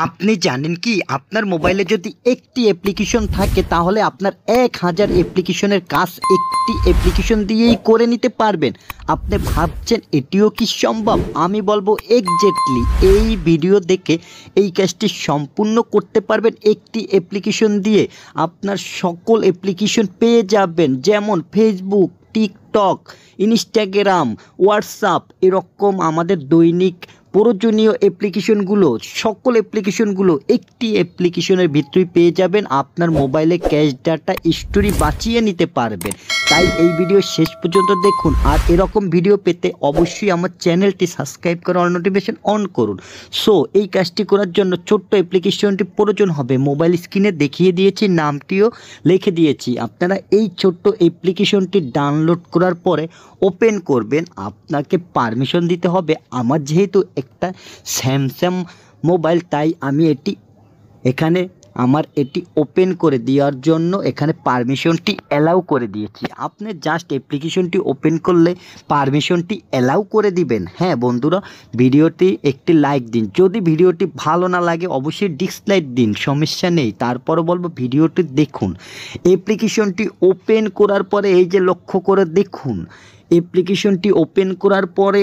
আপনি জানেন কি আপনার মোবাইলে যদি একটি অ্যাপ্লিকেশন থাকে তাহলে আপনার 1000 অ্যাপ্লিকেশনের কাজ একটি অ্যাপ্লিকেশন দিয়েই করে নিতে পারবেন। আপনি ভাবছেন এটিও কি সম্ভব? আমি বলবো এক্স্যাক্টলি এই ভিডিও দেখে এই কাজটি সম্পূর্ণ করতে পারবেন একটি অ্যাপ্লিকেশন দিয়ে। আপনার সকল অ্যাপ্লিকেশন পেয়ে যাবেন, যেমন ফেসবুক, টিকটক, ইনস্টাগ্রাম, হোয়াটসঅ্যাপ, এরকম আমাদের দৈনিক প্রয়োজনীয় অ্যাপ্লিকেশনগুলো, সকল অ্যাপ্লিকেশনগুলো একটি অ্যাপ্লিকেশনের ভিতরেই পেয়ে যাবেন। আপনার মোবাইলে ক্যাশ ডাটা স্টোরি বাঁচিয়ে নিতে পারবেন। তাই এই ভিডিও শেষ পর্যন্ত দেখুন। আর এরকম ভিডিও পেতে অবশ্যই আমার চ্যানেলটি সাবস্ক্রাইব করে অল নোটিফিকেশন অন করুন। সো এই কাজটি করার জন্য ছোট্ট অ্যাপ্লিকেশনটি প্রয়োজন হবে। মোবাইল স্ক্রিনে দেখিয়ে দিয়েছি, নামটিও লিখে দিয়েছি। আপনারা এই ছোট্ট অ্যাপ্লিকেশনটি ডাউনলোড করার পরে ওপেন করবেন। আপনাকে পারমিশন দিতে হবে। আমার যেহেতু একটা স্যামসাং মোবাইল, তাই আমি এখানে এটি ওপেন করে দেওয়ার জন্য এখানে পারমিশনটি অ্যালাউ করে দিয়েছি। আপনি জাস্ট অ্যাপ্লিকেশনটি ওপেন করলে পারমিশনটি অ্যালাউ করে দিবেন। হ্যাঁ বন্ধুরা, ভিডিওটি একটি লাইক দিন। যদি ভিডিওটি ভালো না লাগে অবশ্যই ডিসলাইক দিন, সমস্যা নেই। তারপরও বলবো ভিডিওটি দেখুন। অ্যাপ্লিকেশনটি ওপেন করার পরে এই যে লক্ষ্য করে দেখুন, অ্যাপ্লিকেশনটি ওপেন করার পরে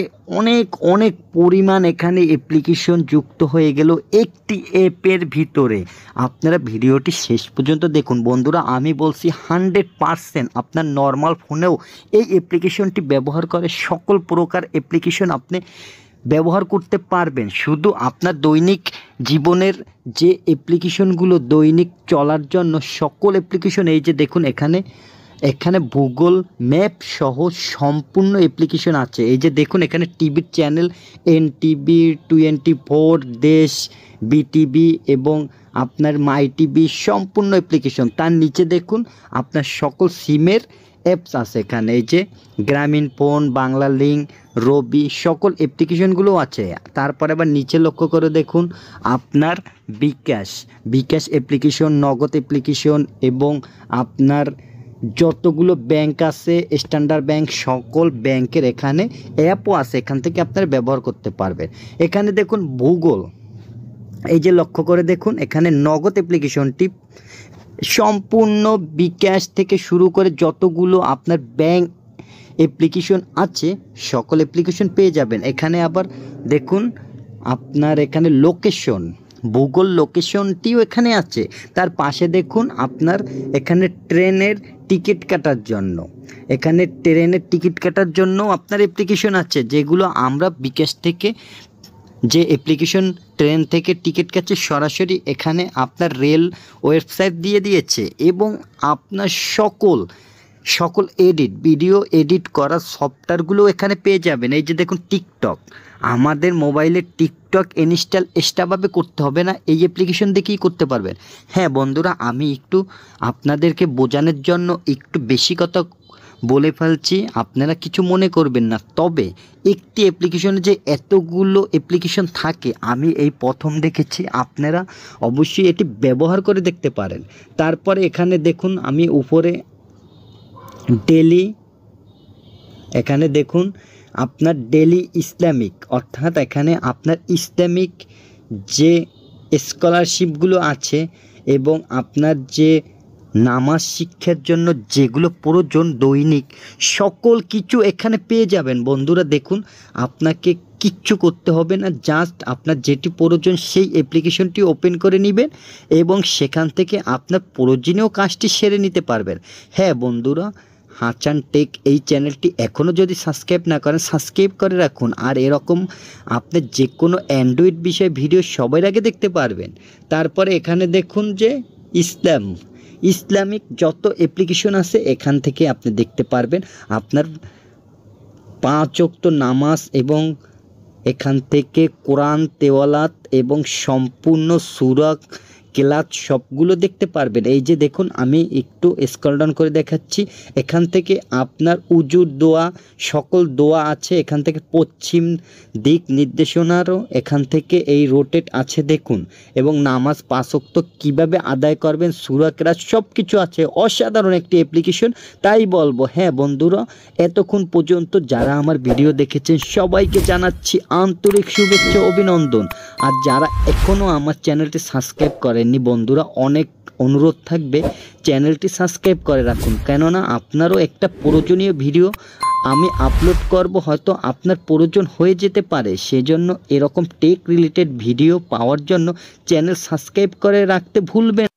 অনেক পরিমাণ এখানে অ্যাপ্লিকেশন যুক্ত হয়ে গেল একটি অ্যাপের ভিতরে। আপনারা ভিডিওটি শেষ পর্যন্ত দেখুন বন্ধুরা। আমি বলছি 100% আপনার নর্মাল ফোনেও এই অ্যাপ্লিকেশনটি ব্যবহার করে সকল প্রকার অ্যাপ্লিকেশন আপনি ব্যবহার করতে পারবেন। শুধু আপনার দৈনিক জীবনের যে অ্যাপ্লিকেশনগুলো দৈনিক চলার জন্য সকল অ্যাপ্লিকেশন, এই যে দেখুন এখানে গুগল ম্যাপ সহ সম্পূর্ণ অ্যাপ্লিকেশন আছে। এই যে দেখুন এখানে টিভির চ্যানেল NTV 24, দেশ, BTV এবং আপনার মাই টিভি সম্পূর্ণ অ্যাপ্লিকেশন। তার নিচে দেখুন আপনার সকল সিমের অ্যাপস আছে এখানে। এই যে গ্রামীণ ফোন, বাংলা লিঙ্ক, রবি, সকল অ্যাপ্লিকেশনগুলো আছে। তারপরে আবার নিচে লক্ষ্য করে দেখুন আপনার বিকাশ অ্যাপ্লিকেশন, নগদ অ্যাপ্লিকেশন এবং আপনার যতগুলো ব্যাংক আছে, স্ট্যান্ডার্ড ব্যাংক, সকল ব্যাংকের এখানে অ্যাপও আছে। এখান থেকে আপনারা ব্যবহার করতে পারবেন। এখানে দেখুন ভূগোল, এই যে লক্ষ্য করে দেখুন এখানে নগদ অ্যাপ্লিকেশনটি সম্পূর্ণ বিকাশ থেকে শুরু করে যতগুলো আপনার ব্যাংক অ্যাপ্লিকেশন আছে সকল অ্যাপ্লিকেশন পেয়ে যাবেন। এখানে আবার দেখুন আপনার এখানে লোকেশন, ভূগোল লোকেশনটিও এখানে আছে। তার পাশে দেখুন আপনার এখানে ট্রেনের টিকিট কাটার জন্য, এখানে ট্রেনের টিকিট কাটার জন্য আপনার অ্যাপ্লিকেশন আছে, যেগুলো আমরা বিকাশ থেকে যে অ্যাপ্লিকেশন ট্রেন থেকে টিকিট কাটছে সরাসরি এখানে আপনার রেল ওয়েবসাইট দিয়ে দিয়েছে। এবং আপনার সকল ভিডিও এডিট করার সফটওয়্যারগুলো এখানে পেয়ে যাবেন। এই যে দেখুন টিকটক, আমাদের মোবাইলে টিকটক ইনস্টল এক্সট্রাভাবে করতে হবে না, এই অ্যাপ্লিকেশন দেখেই করতে পারবেন। হ্যাঁ বন্ধুরা, আমি একটু আপনাদেরকে বোঝানোর জন্য একটু বেশি কথা বলে ফেলছি, আপনারা কিছু মনে করবেন না। তবে একটি অ্যাপ্লিকেশনে যে এতগুলো অ্যাপ্লিকেশন থাকে আমি এই প্রথম দেখেছি। আপনারা অবশ্যই এটি ব্যবহার করে দেখতে পারেন। তারপরে এখানে দেখুন আমি উপরে এখানে দেখুন আপনার ডেলি ইসলামিক, অর্থাৎ এখানে আপনার ইসলামিক যে স্কলারশিপগুলো আছে এবং আপনার যে নামাজ শিক্ষার জন্য যেগুলো প্রয়োজন দৈনিক সকল কিছু এখানে পেয়ে যাবেন। বন্ধুরা দেখুন আপনাকে কিচ্ছু করতে হবে না, জাস্ট আপনার যেটি প্রয়োজন সেই অ্যাপ্লিকেশনটি ওপেন করে নেবেন এবং সেখান থেকে আপনার প্রয়োজনীয় কাজটি সেরে নিতে পারবেন। হ্যাঁ বন্ধুরা, হাসান টেক এই চ্যানেলটি এখনও যদি সাবস্ক্রাইব না করেন সাবস্ক্রাইব করে রাখুন। আর এরকম আপনি যে কোনো অ্যান্ড্রয়েড বিষয়ে ভিডিও সবার আগে দেখতে পারবেন। তারপরে এখানে দেখুন যে ইসলামিক যত অ্যাপ্লিকেশন আছে এখান থেকে আপনি দেখতে পারবেন আপনার 5 ওয়াক্ত নামাজ এবং এখান থেকে কোরআন তেলাওয়াত এবং সম্পূর্ণ সূরা ক্লাচ সবগুলো দেখতে পারবেন। এই যে দেখুন, আমি একটু স্ক্রল ডাউন করে দেখাচ্ছি। এখান থেকে আপনার উজুর দোয়া, সকল দোয়া আছে। এখান থেকে পশ্চিম দিক নির্দেশনারও এখান থেকে এই রোটেট আছে দেখুন, এবং নামাজ 5 ওয়াক্ত কীভাবে আদায় করবেন, সূরা কেরাত সব কিছু আছে। অসাধারণ একটি অ্যাপ্লিকেশন, তাই বলবো। হ্যাঁ বন্ধুরা, এতক্ষণ পর্যন্ত যারা আমার ভিডিও দেখেছেন সবাইকে জানাচ্ছি আন্তরিক শুভেচ্ছা, অভিনন্দন। আর যারা এখনও আমার চ্যানেলটি সাবস্ক্রাইব করেননি বন্ধুরা, অনেক অনুরোধ থাকবে চ্যানেলটি সাবস্ক্রাইব করে রাখুন, কেননা আপনারও একটা প্রয়োজনীয় ভিডিও আমি আপলোড করব, হয়তো আপনার প্রয়োজন হয়ে যেতে পারে। সেজন্য এরকম টেক রিলেটেড ভিডিও পাওয়ার জন্য চ্যানেল সাবস্ক্রাইব করে রাখতে ভুলবেন।